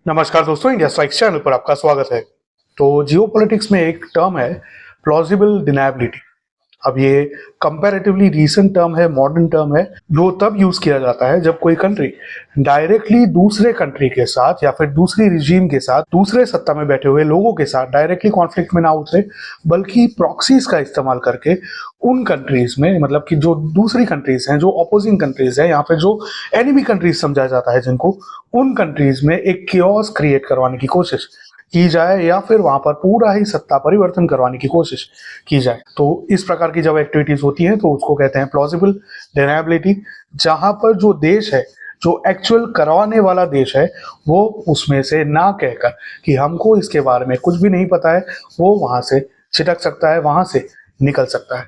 नमस्कार दोस्तों, India strikes channel पर आपका स्वागत है। तो जियोपॉलिटिक्स में एक टर्म है प्लॉजिबल डिनायबिलिटी। अब ये कंपैरेटिवली रीसेंट टर्म है, मॉडर्न टर्म है, जो तब यूज किया जाता है जब कोई कंट्री डायरेक्टली दूसरे कंट्री के साथ या फिर दूसरी रिजीम के साथ, दूसरे सत्ता में बैठे हुए लोगों के साथ डायरेक्टली कॉन्फ्लिक्ट में ना उतरे, बल्कि प्रॉक्सीज का इस्तेमाल करके उन कंट्रीज में, मतलब कि जो दूसरी कंट्रीज हैं, जो अपोजिंग कंट्रीज हैं, यहाँ पे जो एनिमी कंट्रीज समझा जाता है जिनको, उन कंट्रीज में एक कियोस क्रिएट करवाने की कोशिश की जाए या फिर वहां पर पूरा ही सत्ता परिवर्तन करवाने की कोशिश की जाए। तो इस प्रकार की जब एक्टिविटीज होती हैं तो उसको कहते हैं प्लॉजिबल डिनायबिलिटी, जहां पर जो देश है, जो एक्चुअल करवाने वाला देश है, वो उसमें से ना कहकर कि हमको इसके बारे में कुछ भी नहीं पता है, वो वहां से छिटक सकता है, वहां से निकल सकता है।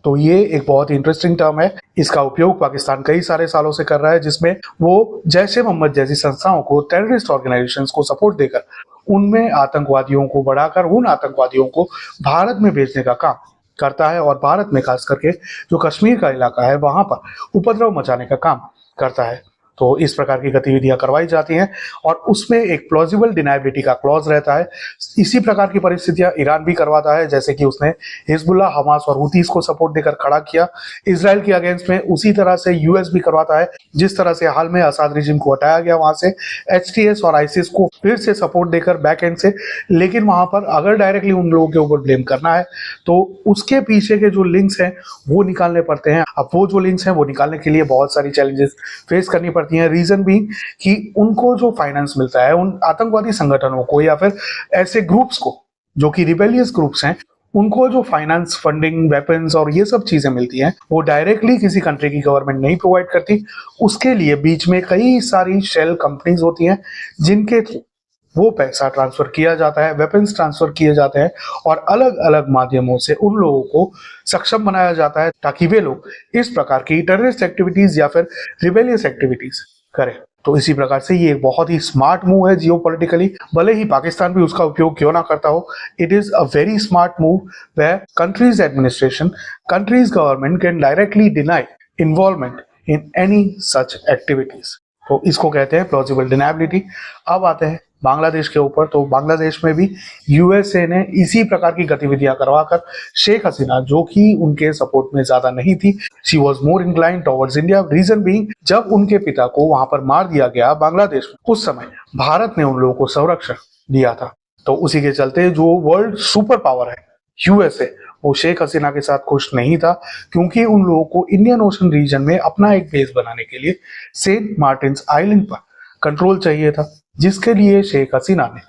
तो ये एक बहुत ही इंटरेस्टिंग टर्म है। इसका उपयोग पाकिस्तान कई सारे सालों से कर रहा है, जिसमें वो जैश ए मोहम्मद जैसी संस्थाओं को, टेररिस्ट ऑर्गेनाइजेशंस को सपोर्ट देकर उनमें आतंकवादियों को बढ़ाकर उन आतंकवादियों को भारत में भेजने का काम करता है, और भारत में खास करके जो कश्मीर का इलाका है वहां पर उपद्रव मचाने का काम करता है। तो इस प्रकार की गतिविधियां करवाई जाती हैं और उसमें एक प्लॉजिबल डिनायबिलिटी का क्लॉज रहता है। इसी प्रकार की परिस्थितियां ईरान भी करवाता है, जैसे कि उसने हिजबुल्लाह, हमास और हुतीस को सपोर्ट देकर खड़ा किया इसराइल के अगेंस्ट में। उसी तरह से यूएस भी करवाता है, जिस तरह से हाल में असाद रिजिम को हटाया गया वहां से, एचटीएस और आईसिस को फिर से सपोर्ट देकर बैक एंड से। लेकिन वहां पर अगर डायरेक्टली उन लोगों के ऊपर ब्लेम करना है तो उसके पीछे के जो लिंक्स हैं वो निकालने पड़ते हैं। अब वो जो लिंक्स हैं वो निकालने के लिए बहुत सारी चैलेंजेस फेस करनी पड़ती हैं। रीजन भी कि उनको जो फाइनेंस मिलता है उन आतंकवादी संगठनों को या फिर ऐसे ग्रुप्स को जो कि रिबेलियस ग्रुप्स हैं, उनको जो फाइनेंस, फंडिंग, वेपन्स और ये सब चीजें मिलती हैं वो डायरेक्टली किसी कंट्री की गवर्नमेंट नहीं प्रोवाइड करती। उसके लिए बीच में कई सारी शेल कंपनीज होती हैं जिनके थ्रू वो पैसा ट्रांसफर किया जाता है, वेपन्स ट्रांसफर किए जाते हैं और अलग अलग माध्यमों से उन लोगों को सक्षम बनाया जाता है ताकि वे लोग इस प्रकार की टेररिस्ट एक्टिविटीज या फिर रिबेलियस एक्टिविटीज करें। तो इसी प्रकार से ये एक बहुत ही स्मार्ट मूव है जियोपॉलिटिकली, भले ही पाकिस्तान भी उसका उपयोग क्यों ना करता हो। It is a very smart move where countries administration, countries government can directly deny involvement in any such activities. तो इसको कहते हैं प्लॉजिबल डिनायबिलिटी। अब आते हैं बांग्लादेश के ऊपर। तो बांग्लादेश में भी यूएसए ने इसी प्रकार की गतिविधियां करवाकर शेख हसीना, जो कि उनके सपोर्ट में ज्यादा नहीं थी, she was more incline towards India. Reason being, जब उनके पिता को वहां पर मार दिया गया बांग्लादेश में, उस समय भारत ने उन लोगों को संरक्षण दिया था। तो उसी के चलते जो वर्ल्ड सुपर पावर है यूएसए, वो शेख हसीना के साथ खुश नहीं था, क्योंकि उन लोगों को इंडियन ओशन रीजन में अपना एक बेस बनाने के लिए सेंट मार्टिन्स आइलैंड पर कंट्रोल चाहिए था, जिसके लिए शेख हसीना ने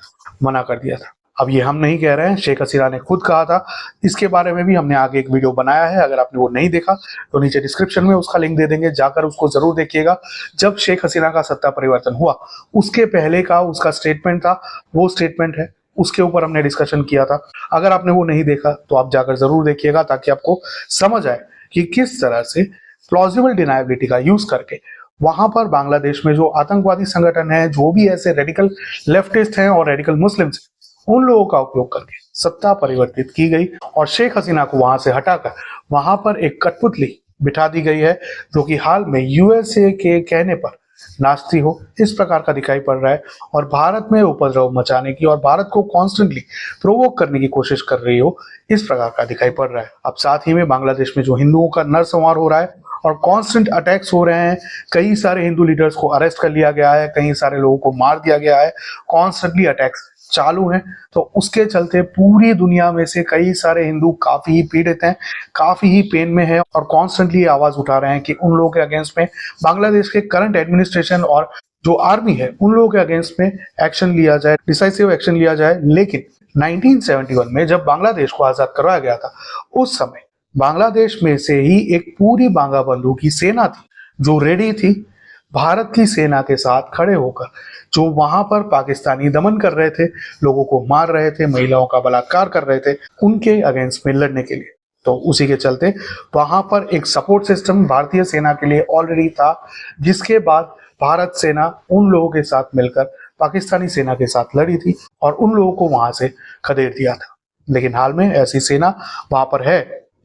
मना कर दिया था। अब ये हम नहीं कह रहे हैं, शेख हसीना ने खुद कहा था। इसके बारे में भी हमने आगे एक वीडियो बनाया है, अगर आपने वो नहीं देखा तो नीचे डिस्क्रिप्शन में उसका लिंक दे देंगे, जाकर उसको जरूर देखिएगा। जब शेख हसीना का सत्ता परिवर्तन हुआ उसके पहले का उसका स्टेटमेंट था, वो स्टेटमेंट है, उसके ऊपर हमने डिस्कशन किया था। अगर आपने वो नहीं देखा तो आप जाकर जरूर देखिएगा, ताकि आपको समझ आए कि किस तरह से प्लॉजिबल डिनायबिलिटी का यूज करके वहां पर बांग्लादेश में जो आतंकवादी संगठन है, जो भी ऐसे रेडिकल लेफ्टिस्ट हैं और रेडिकल मुस्लिम्स, उन लोगों का उपयोग करके सत्ता परिवर्तित की गई और शेख हसीना को वहां से हटाकर वहां पर एक कठपुतली बिठा दी गई है, जो कि हाल में यूएसए के कहने पर नाचती हो, इस प्रकार का दिखाई पड़ रहा है और भारत में उपद्रव मचाने की और भारत को कॉन्स्टेंटली प्रोवोक करने की कोशिश कर रही हो, इस प्रकार का दिखाई पड़ रहा है। अब साथ ही में बांग्लादेश में जो हिंदुओं का नरसंहार हो रहा है और कांस्टेंट अटैक्स हो रहे हैं, कई सारे हिंदू लीडर्स को अरेस्ट कर लिया गया है, कई सारे लोगों को मार दिया गया है, कॉन्स्टेंटली अटैक्स चालू हैं। तो उसके चलते पूरी दुनिया में से कई सारे हिंदू काफी ही पीड़ित हैं, काफी ही पेन में है और कॉन्स्टेंटली आवाज उठा रहे हैं कि उन लोगों के अगेंस्ट में बांग्लादेश के करंट एडमिनिस्ट्रेशन और जो आर्मी है उन लोगों के अगेंस्ट में एक्शन लिया जाए, डिसाइसिव एक्शन लिया जाए। लेकिन 1971 में जब बांग्लादेश को आजाद करवाया गया था, उस समय बांग्लादेश में से ही एक पूरी बांगा बंधु की सेना थी, जो रेडी थी भारत की सेना के साथ खड़े होकर, जो वहां पर पाकिस्तानी दमन कर रहे थे, लोगों को मार रहे थे, महिलाओं का बलात्कार कर रहे थे, उनके अगेंस्ट में लड़ने के लिए। तो उसी के चलते वहां पर एक सपोर्ट सिस्टम भारतीय सेना के लिए ऑलरेडी था, जिसके बाद भारत सेना उन लोगों के साथ मिलकर पाकिस्तानी सेना के साथ लड़ी थी और उन लोगों को वहां से खदेड़ दिया था। लेकिन हाल में ऐसी सेना वहां पर है,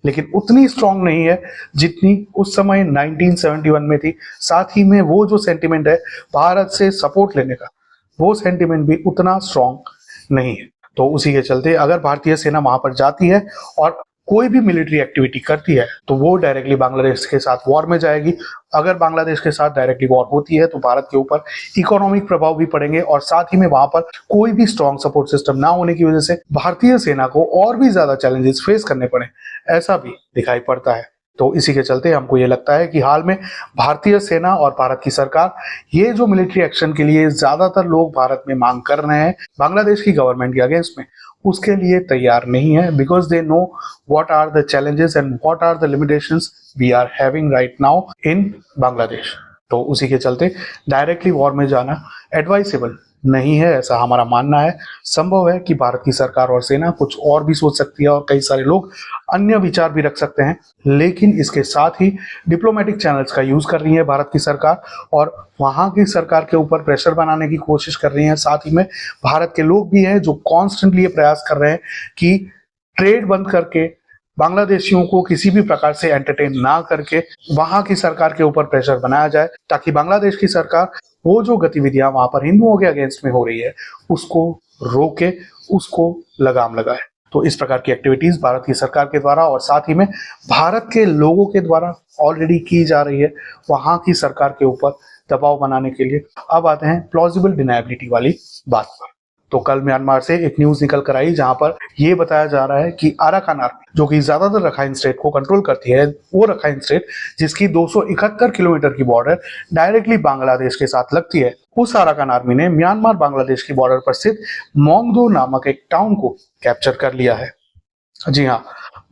लेकिन उतनी स्ट्रांग नहीं है जितनी उस समय 1971 में थी। साथ ही में वो जो सेंटिमेंट है भारत से सपोर्ट लेने का, वो सेंटिमेंट भी उतना स्ट्रांग नहीं है। तो उसी के चलते अगर भारतीय सेना वहां पर जाती है और कोई भी मिलिट्री एक्टिविटी करती है तो वो डायरेक्टली बांग्लादेश के साथ वॉर में जाएगी। अगर बांग्लादेश के साथ डायरेक्टली वॉर होती है तो भारत के ऊपर इकोनॉमिक प्रभाव भी पड़ेंगे और साथ ही में वहां पर कोई भी स्ट्रॉन्ग सपोर्ट सिस्टम ना होने की वजह से भारतीय सेना को और भी ज्यादा चैलेंजेस फेस करने पड़े, ऐसा भी दिखाई पड़ता है। तो इसी के चलते हमको ये लगता है कि हाल में भारतीय सेना और भारत की सरकार ये जो मिलिट्री एक्शन के लिए ज्यादातर लोग भारत में मांग कर रहे हैं बांग्लादेश की गवर्नमेंट के अगेंस्ट में, उसके लिए तैयार नहीं है, because they know what are the challenges and what are the limitations we are having right now in Bangladesh. तो उसी के चलते डायरेक्टली वॉर में जाना एडवाइसेबल नहीं है, ऐसा हमारा मानना है। संभव है कि भारत की सरकार और सेना कुछ और भी सोच सकती है और कई सारे लोग अन्य विचार भी रख सकते हैं, लेकिन इसके साथ ही डिप्लोमेटिक चैनल्स का यूज कर रही है भारत की सरकार और वहां की सरकार के ऊपर प्रेशर बनाने की कोशिश कर रही है। साथ ही में भारत के लोग भी हैं जो कॉन्स्टेंटली प्रयास कर रहे हैं कि ट्रेड बंद करके बांग्लादेशियों को किसी भी प्रकार से एंटरटेन ना करके वहां की सरकार के ऊपर प्रेशर बनाया जाए, ताकि बांग्लादेश की सरकार वो जो गतिविधियां वहां पर हिंदुओं के अगेंस्ट में हो रही है उसको रोके, उसको लगाम लगाए। तो इस प्रकार की एक्टिविटीज भारत की सरकार के द्वारा और साथ ही में भारत के लोगों के द्वारा ऑलरेडी की जा रही है वहां की सरकार के ऊपर दबाव बनाने के लिए। अब आते हैं प्लॉजिबल डिनायबिलिटी वाली बात पर। तो कल म्यांमार से एक न्यूज निकल कर आई जहां पर यह बताया जा रहा है कि अराकान आर्मी जो कि ज्यादातर रखाइन स्टेट को कंट्रोल करती है, वो रखाइन स्टेट जिसकी 271 किलोमीटर की बॉर्डर डायरेक्टली बांग्लादेश के साथ लगती है, उस अराकान आर्मी ने म्यांमार बांग्लादेश की बॉर्डर पर स्थित मोंगदो नामक एक टाउन को कैप्चर कर लिया है। जी हाँ,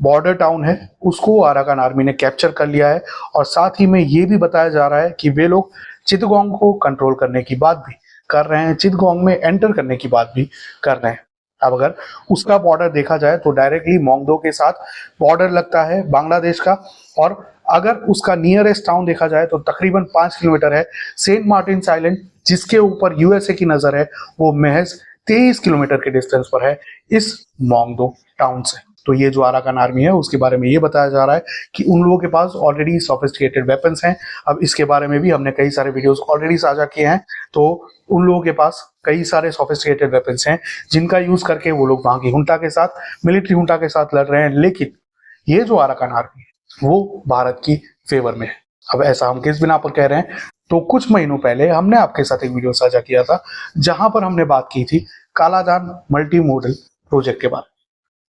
बॉर्डर टाउन है, उसको अराकान आर्मी ने कैप्चर कर लिया है और साथ ही में ये भी बताया जा रहा है कि वे लोग चितगोंग को कंट्रोल करने की बात भी कर रहे हैं, चितगोंग में एंटर करने की बात भी कर रहे हैं। अब अगर उसका बॉर्डर देखा जाए तो डायरेक्टली मोंगदो के साथ बॉर्डर लगता है बांग्लादेश का, और अगर उसका नियरेस्ट टाउन देखा जाए तो तकरीबन 5 किलोमीटर है सेंट मार्टिन आइलैंड, जिसके ऊपर यूएसए की नजर है, वो महज 23 किलोमीटर के डिस्टेंस पर है इस मोंगदो टाउन से। तो ये जो अराकान आर्मी है उसके बारे में ये बताया जा रहा है कि उन लोगों के पास ऑलरेडी सोफिस्टिकेटेड वेपन्स हैं। अब इसके बारे में भी हमने कई सारे वीडियोस ऑलरेडी साझा किए हैं। तो उन लोगों के पास कई सारे सोफिस्टिकेटेड वेपन्स हैं जिनका यूज करके वो लोग वहां की हुंटा के साथ, मिलिट्री हुंटा के साथ लड़ रहे हैं, लेकिन ये जो अराकान आर्मी है वो भारत की फेवर में है। अब ऐसा हम किस बिना पर कह रहे हैं, तो कुछ महीनों पहले हमने आपके साथ एक वीडियो साझा किया था जहां पर हमने बात की थी कालादान मल्टी मॉडल प्रोजेक्ट के बारे में।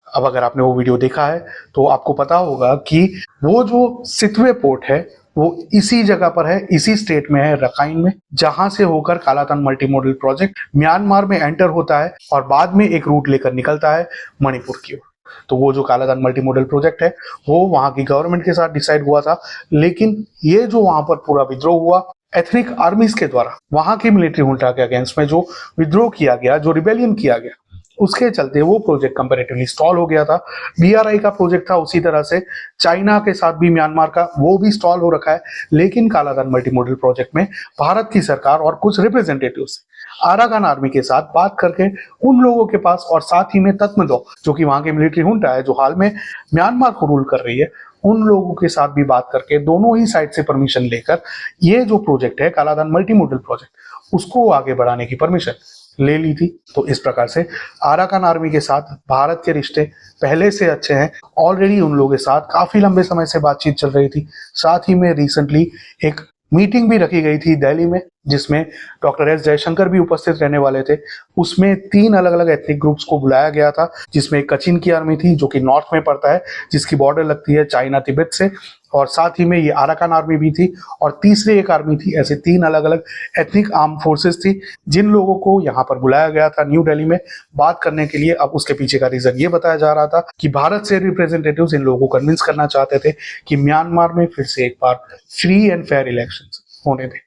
अब अगर आपने वो वीडियो देखा है तो आपको पता होगा कि वो जो सितवे पोर्ट है वो इसी जगह पर है, इसी स्टेट में है, रखाइन में, जहां से होकर कालातान मल्टी मॉडल प्रोजेक्ट म्यांमार में एंटर होता है और बाद में एक रूट लेकर निकलता है मणिपुर की ओर। तो वो जो कालातान मल्टी मॉडल प्रोजेक्ट है वो वहां की गवर्नमेंट के साथ डिसाइड हुआ था, लेकिन ये जो वहां पर पूरा विद्रोह हुआ एथनिक आर्मीज के द्वारा, वहां की मिलिट्री हुंटा के अगेंस्ट में जो विद्रोह किया गया, जो रिबेलियन किया गया, उसके चलते वो प्रोजेक्ट कंपैरेटिवली स्टॉल हो गया था। बीआरआई का प्रोजेक्ट था, उसी तरह से चाइना के साथ भी म्यांमार का वो भी स्टॉल हो रखा है। लेकिन कालादान मल्टी मॉडल प्रोजेक्ट में भारत की सरकार और कुछ रिप्रेजेंटेटिव्स अराकान आर्मी के साथ बात करके उन लोगों के पास, और साथ ही में तत्मदो जो कि वहां की मिलिट्री हुंटा है जो हाल में म्यांमार को रूल कर रही है, उन लोगों के साथ भी बात करके दोनों ही साइड से परमिशन लेकर ये जो प्रोजेक्ट है कालादान मल्टी मॉडल प्रोजेक्ट उसको आगे बढ़ाने की परमिशन ले ली थी। तो इस प्रकार से अराकान आर्मी के साथ भारत के रिश्ते पहले से अच्छे हैं। ऑलरेडी उन लोगों के साथ काफी लंबे समय से बातचीत चल रही थी। साथ ही में रिसेंटली एक मीटिंग भी रखी गई थी दिल्ली में, जिसमें डॉक्टर एस जयशंकर भी उपस्थित रहने वाले थे। उसमें 3 अलग अलग एथनिक ग्रुप्स को बुलाया गया था, जिसमें कचिन की आर्मी थी जो कि नॉर्थ में पड़ता है, जिसकी बॉर्डर लगती है चाइना तिब्बत से, और साथ ही में ये अराकान आर्मी भी थी, और तीसरी एक आर्मी थी। ऐसे 3 अलग अलग एथनिक आर्म फोर्सेस थी जिन लोगों को यहाँ पर बुलाया गया था न्यू दिल्ली में बात करने के लिए। अब उसके पीछे का रीजन ये बताया जा रहा था कि भारत से रिप्रेजेंटेटिव्स इन लोगों को कन्विंस करना चाहते थे कि म्यांमार में फिर से एक बार फ्री एंड फेयर इलेक्शंस होने दें।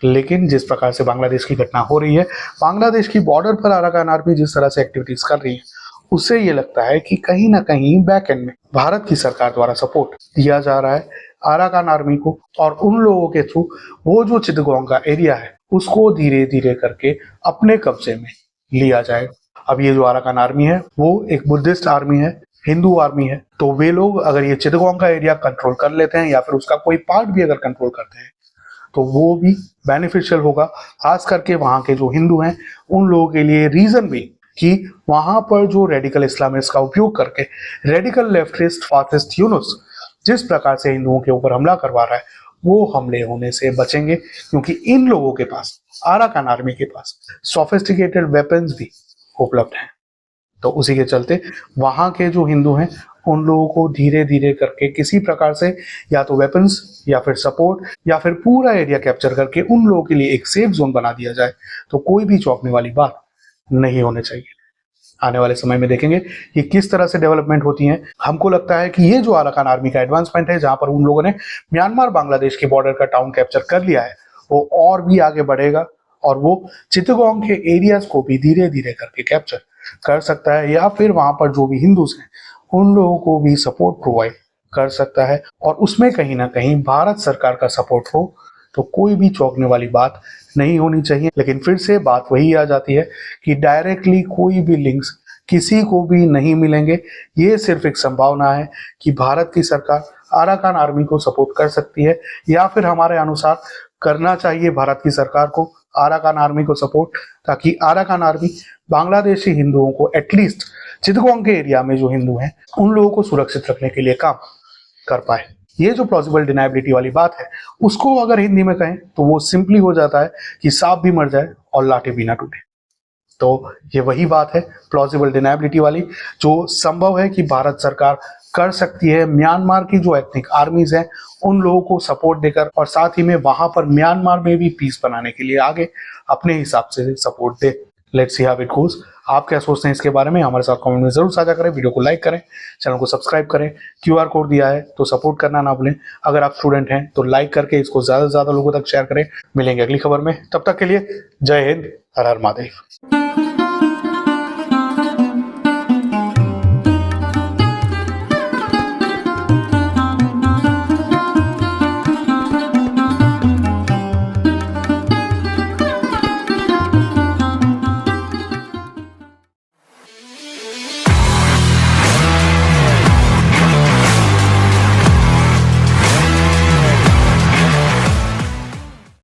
लेकिन जिस प्रकार से बांग्लादेश की घटना हो रही है, बांग्लादेश की बॉर्डर पर अराकान आर्मी जिस तरह से एक्टिविटीज कर रही है, उससे ये लगता है कि कहीं ना कहीं बैक एंड में भारत की सरकार द्वारा सपोर्ट दिया जा रहा है अराकान आर्मी को, और उन लोगों के थ्रू वो जो चितगोंग का एरिया है उसको धीरे धीरे करके अपने कब्जे में लिया जाएगा। अब ये जो अराकान आर्मी है वो एक बुद्धिस्ट आर्मी है, हिंदू आर्मी है। तो वे लोग अगर ये चितगोंग का एरिया कंट्रोल कर लेते हैं या फिर उसका कोई पार्ट भी अगर कंट्रोल करते हैं तो वो भी बेनिफिशियल होगा, खास करके वहाँ के जो हिंदू हैं उन लोगों के लिए। रीजन भी कि वहाँ पर जो रेडिकल इस्लामिस्ट का उपयोग करके रेडिकल लेफ्टिस्ट फासिस्ट यूनुस जिस प्रकार से हिंदुओं के ऊपर हमला करवा रहा है, वो हमले होने से बचेंगे, क्योंकि इन लोगों के पास, अराकान आर्मी के पास सोफिस्टिकेटेड वेपन्स भी उपलब्ध हैं। तो उसी के चलते वहां के जो हिंदू हैं उन लोगों को धीरे धीरे करके किसी प्रकार से या तो वेपन्स या फिर सपोर्ट या फिर पूरा एरिया कैप्चर करके उन लोगों के लिए एक सेफ जोन बना दिया जाए, तो कोई भी चौंकने वाली बात नहीं होनी चाहिए। आने वाले समय में देखेंगे कि किस तरह से डेवलपमेंट होती है। हमको लगता है कि ये जो अराकान आर्मी का एडवांसमेंट है, जहां पर उन लोगों ने म्यांमार बांग्लादेश के बॉर्डर का टाउन कैप्चर कर लिया है, वो और भी आगे बढ़ेगा और वो चित्तगोंग के एरियाज को भी धीरे धीरे करके कैप्चर कर सकता है, या फिर वहां पर जो भी हिंदूज हैं उन लोगों को भी सपोर्ट प्रोवाइड कर सकता है। और उसमें कहीं ना कहीं भारत सरकार का सपोर्ट हो तो कोई भी चौंकने वाली बात नहीं होनी चाहिए। लेकिन फिर से बात वही आ जाती है कि डायरेक्टली कोई भी लिंक्स किसी को भी नहीं मिलेंगे। ये सिर्फ एक संभावना है कि भारत की सरकार अराकान आर्मी को सपोर्ट कर सकती है, या फिर हमारे अनुसार करना चाहिए भारत की सरकार को अराकान आर्मी को सपोर्ट, ताकि अराकान आर्मी बांग्लादेशी हिंदुओं को एटलीस्ट चिटगोंग के एरिया में जो हिंदू हैं उन लोगों को सुरक्षित रखने के लिए काम कर पाए। ये जो प्लॉजिबल डिनायबिलिटी वाली बात है, उसको अगर हिंदी में कहें तो वो सिंपली हो जाता है कि सांप भी मर जाए और लाठी भी ना टूटे। तो ये वही बात है प्लॉजिबल डिनायबिलिटी वाली, जो संभव है कि भारत सरकार कर सकती है म्यांमार की जो एथनिक आर्मीज हैं उन लोगों को सपोर्ट देकर, और साथ ही में वहां पर म्यांमार में भी पीस बनाने के लिए आगे अपने हिसाब से support they. Let's see how it goes. आप क्या सोचते हैं इसके बारे में, हमारे साथ कमेंट में जरूर साझा करें। वीडियो को लाइक करें, चैनल को सब्सक्राइब करें। QR कोड दिया है तो सपोर्ट करना ना भूलें। अगर आप स्टूडेंट हैं तो लाइक करके इसको ज्यादा से ज्यादा लोगों तक शेयर करें। मिलेंगे अगली खबर में, तब तक के लिए जय हिंद, हर हर महादेव।